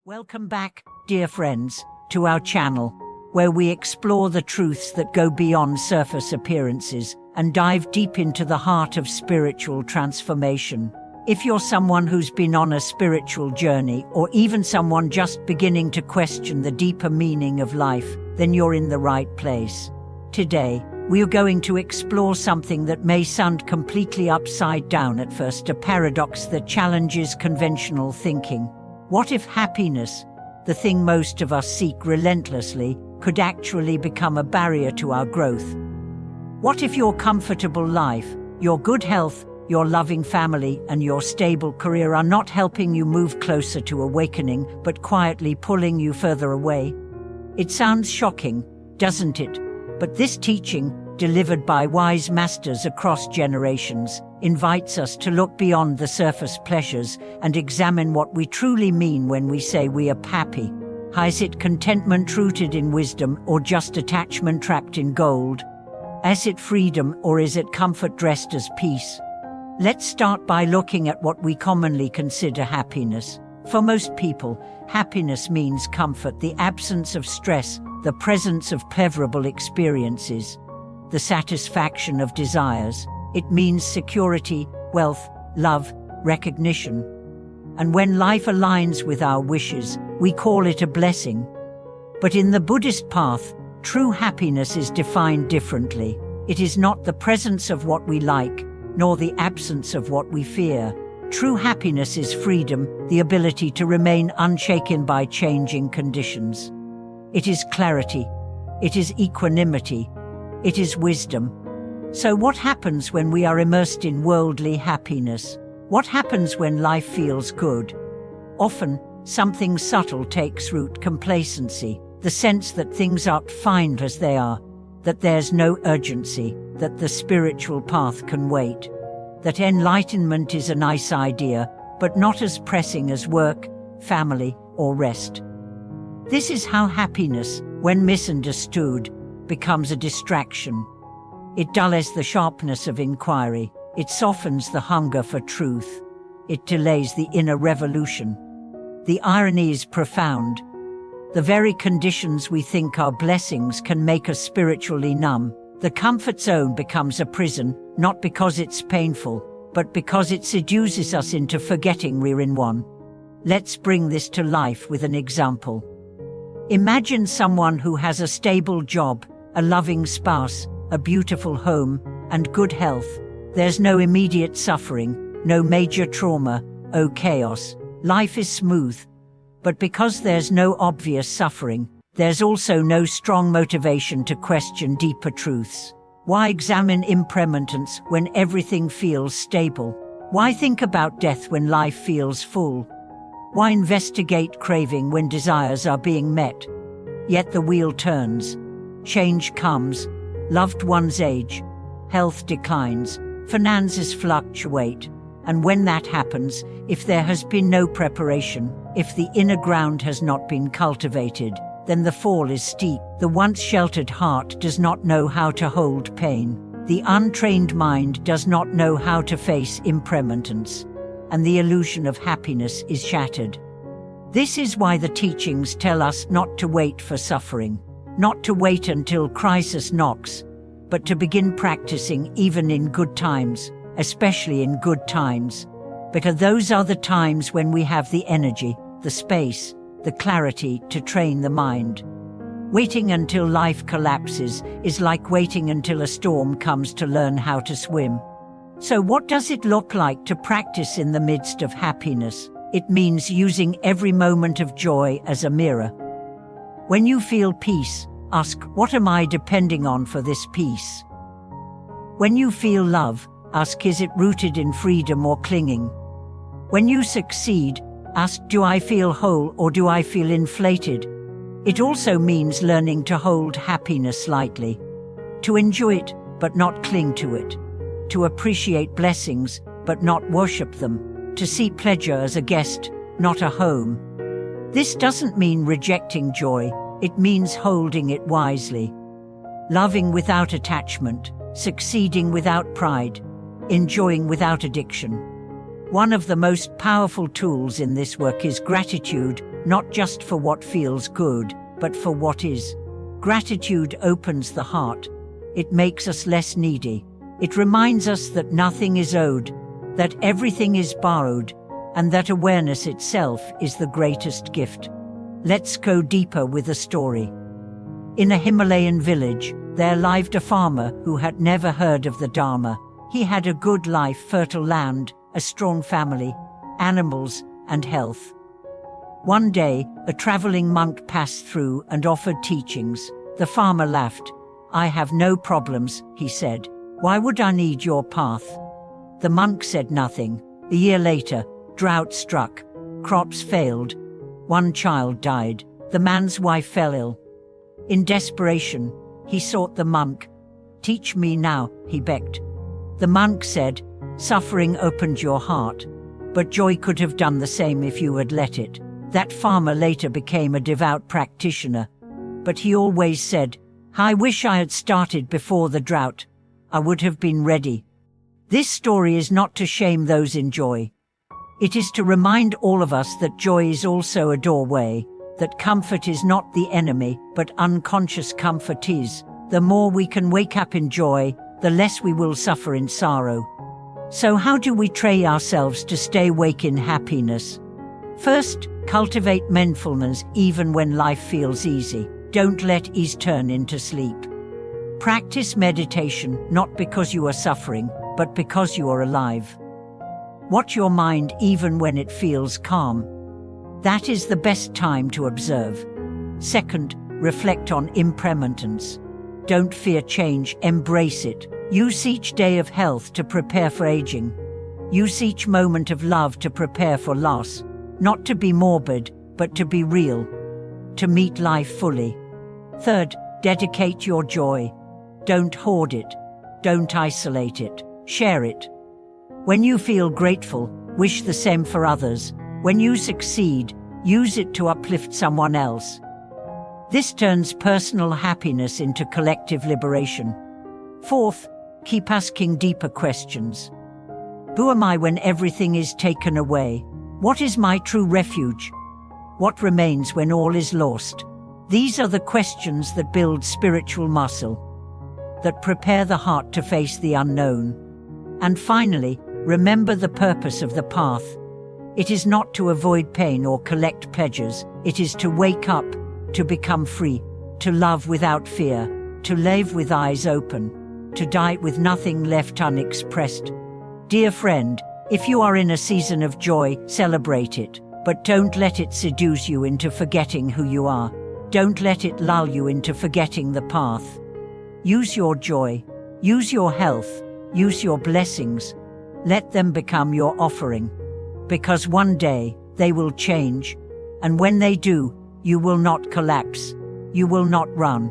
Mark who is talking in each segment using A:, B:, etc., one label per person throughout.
A: Welcome back, dear friends, to our channel, where we explore the truths that go beyond surface appearances and dive deep into the heart of spiritual transformation. If you're someone who's been on a spiritual journey, or even someone just beginning to question the deeper meaning of life, then you're in the right place. Today, we are going to explore something that may sound completely upside down at first, a paradox that challenges conventional thinking. What if happiness, the thing most of us seek relentlessly, could actually become a barrier to our growth? What if your comfortable life, your good health, your loving family, and your stable career are not helping you move closer to awakening, but quietly pulling you further away? It sounds shocking, doesn't it? But this teaching, delivered by wise masters across generations, invites us to look beyond the surface pleasures and examine what we truly mean when we say we are happy. Is it contentment rooted in wisdom, or just attachment trapped in gold? Is it freedom, or is it comfort dressed as peace? Let's start by looking at what we commonly consider happiness. For most people, happiness means comfort, the absence of stress, the presence of pleasurable experiences, the satisfaction of desires. It means security, wealth, love, recognition. And when life aligns with our wishes, we call it a blessing. But in the Buddhist path, true happiness is defined differently. It is not the presence of what we like, nor the absence of what we fear. True happiness is freedom, the ability to remain unshaken by changing conditions. It is clarity. It is equanimity. It is wisdom. So what happens when we are immersed in worldly happiness? What happens when life feels good? Often, something subtle takes root: complacency, the sense that things are fine as they are, that there's no urgency, that the spiritual path can wait, that enlightenment is a nice idea, but not as pressing as work, family, or rest. This is how happiness, when misunderstood, becomes a distraction. It dulls the sharpness of inquiry. It softens the hunger for truth. It delays the inner revolution. The irony is profound. The very conditions we think are blessings can make us spiritually numb. The comfort zone becomes a prison, not because it's painful, but because it seduces us into forgetting we're in one. Let's bring this to life with an example. Imagine someone who has a stable job, a loving spouse, a beautiful home, and good health. There's no immediate suffering, no major trauma, no chaos. Life is smooth. But because there's no obvious suffering, there's also no strong motivation to question deeper truths. Why examine impermanence when everything feels stable? Why think about death when life feels full? Why investigate craving when desires are being met? Yet the wheel turns. Change comes. Loved ones age. Health declines. Finances fluctuate. And when that happens, if there has been no preparation, if the inner ground has not been cultivated, then the fall is steep. The once sheltered heart does not know how to hold pain. The untrained mind does not know how to face impermanence. And the illusion of happiness is shattered. This is why the teachings tell us not to wait for suffering, not to wait until crisis knocks, but to begin practicing even in good times, especially in good times, because those are the times when we have the energy, the space, the clarity to train the mind. Waiting until life collapses is like waiting until a storm comes to learn how to swim. So what does it look like to practice in the midst of happiness? It means using every moment of joy as a mirror. When you feel peace, ask, what am I depending on for this peace? When you feel love, ask, is it rooted in freedom or clinging? When you succeed, ask, do I feel whole or do I feel inflated? It also means learning to hold happiness lightly, to enjoy it but not cling to it, to appreciate blessings but not worship them, to see pleasure as a guest, not a home. This doesn't mean rejecting joy, it means holding it wisely. Loving without attachment, succeeding without pride, enjoying without addiction. One of the most powerful tools in this work is gratitude, not just for what feels good, but for what is. Gratitude opens the heart. It makes us less needy. It reminds us that nothing is owed, that everything is borrowed, and that awareness itself is the greatest gift. Let's go deeper with a story. In a Himalayan village, there lived a farmer who had never heard of the Dharma. He had a good life, fertile land, a strong family, animals, and health. One day, a traveling monk passed through and offered teachings. The farmer laughed. "I have no problems," he said. "Why would I need your path?" The monk said nothing. A year later, drought struck. Crops failed. One child died. The man's wife fell ill. In desperation, he sought the monk. "Teach me now," he begged. The monk said, "Suffering opened your heart, but joy could have done the same if you had let it." That farmer later became a devout practitioner, but he always said, "I wish I had started before the drought. I would have been ready." This story is not to shame those in joy. It is to remind all of us that joy is also a doorway, that comfort is not the enemy, but unconscious comfort is. The more we can wake up in joy, the less we will suffer in sorrow. So how do we train ourselves to stay awake in happiness? First, cultivate mindfulness even when life feels easy. Don't let ease turn into sleep. Practice meditation not because you are suffering, but because you are alive. Watch your mind even when it feels calm. That is the best time to observe. Second, reflect on impermanence. Don't fear change, embrace it. Use each day of health to prepare for aging. Use each moment of love to prepare for loss. Not to be morbid, but to be real. To meet life fully. Third, dedicate your joy. Don't hoard it. Don't isolate it. Share it. When you feel grateful, wish the same for others. When you succeed, use it to uplift someone else. This turns personal happiness into collective liberation. Fourth, keep asking deeper questions. Who am I when everything is taken away? What is my true refuge? What remains when all is lost? These are the questions that build spiritual muscle, that prepare the heart to face the unknown. And finally, remember the purpose of the path. It is not to avoid pain or collect pleasures. It is to wake up, to become free, to love without fear, to live with eyes open, to die with nothing left unexpressed. Dear friend, if you are in a season of joy, celebrate it, but don't let it seduce you into forgetting who you are. Don't let it lull you into forgetting the path. Use your joy, use your health, use your blessings. Let them become your offering. Because one day, they will change. And when they do, you will not collapse. You will not run.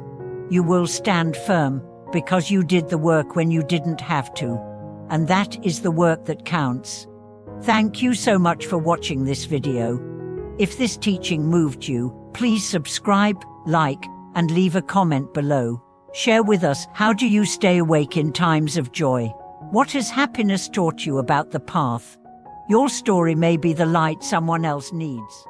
A: You will stand firm, because you did the work when you didn't have to. And that is the work that counts. Thank you so much for watching this video. If this teaching moved you, please subscribe, like, and leave a comment below. Share with us, how do you stay awake in times of joy? What has happiness taught you about the path? Your story may be the light someone else needs.